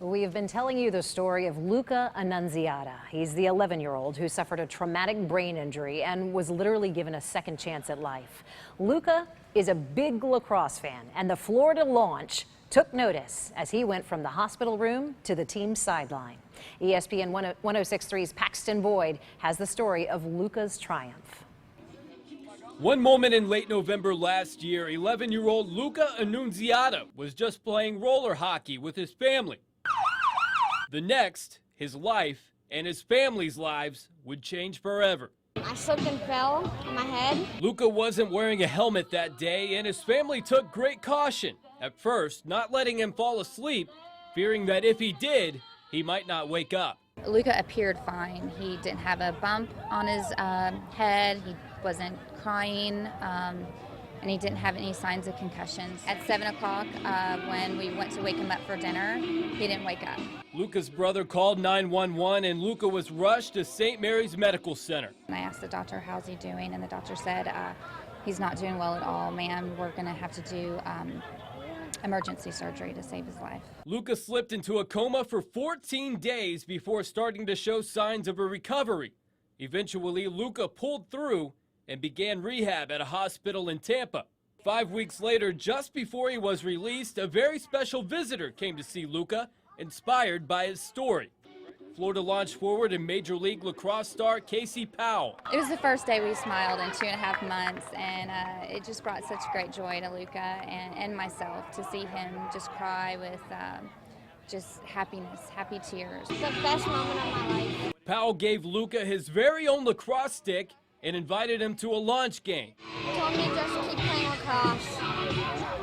We have been telling you the story of Luca Annunziata. He's the 11-year-old who suffered a traumatic brain injury and was literally given a second chance at life. Luca is a big lacrosse fan, and the Florida launch took notice as he went from the hospital room to the team's sideline. ESPN 1063's Paxton Boyd has the story of Luca's triumph. One moment in late November last year, 11-year-old Luca Annunziata was just playing roller hockey with his family. The next, his life and his family's lives would change forever. I slipped and fell on my head. Luca wasn't wearing a helmet that day, and his family took great caution. At first, not letting him fall asleep, fearing that if he did, he might not wake up. Luca appeared fine. He didn't have a bump on his head. He wasn't crying, and he didn't have any signs of concussions. At 7 o'clock, when we went to wake him up for dinner, he didn't wake up. Luca's brother called 911, and Luca was rushed to St. Mary's Medical Center. And I asked the doctor, how's he doing? And the doctor said, he's not doing well at all, ma'am. We're going to have to do emergency surgery to save his life. Luca slipped into a coma for 14 days before starting to show signs of a recovery. Eventually, Luca pulled through and began rehab at a hospital in Tampa. 5 weeks later, just before he was released, a very special visitor came to see Luca, inspired by his story. Florida launched forward and Major League Lacrosse star Casey Powell. It was the first day we smiled in 2.5 months, and it just brought such great joy to Luca and myself to see him just cry with just happiness, happy tears. It's the best moment of my life. Powell gave Luca his very own lacrosse stick and invited him to a launch game. He told me just to keep playing lacrosse,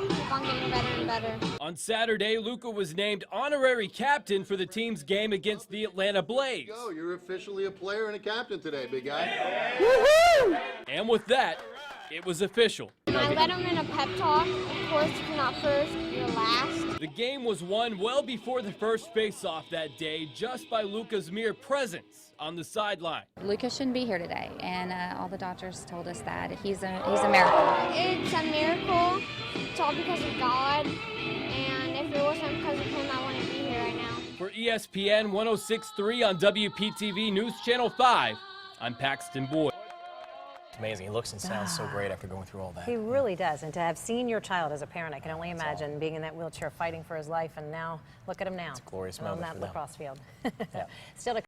keep on getting better and better. On Saturday, Luca was named honorary captain for the team's game against the Atlanta Blaze. Go, you're officially a player and a captain today, big guy. Woohoo! And with that, it was official. I led him in a pep talk. Of course, if you're not first, you're last. The game was won well before the first face-off that day, just by Luca's mere presence on the sideline. Luca shouldn't be here today, and all the doctors told us that he's a miracle. It's a miracle. It's all because of God, and if it wasn't because of him, I wouldn't be here right now. For ESPN 1063 on WPTV NewsChannel 5, I'm Paxton Boyd. Amazing. He looks and sounds so great after going through all that. He really does. And to have seen your child as a parent, I can only imagine being in that wheelchair fighting for his life, and now look at him now. It's a glorious and moment on that for them. lacrosse field. Yeah. Still to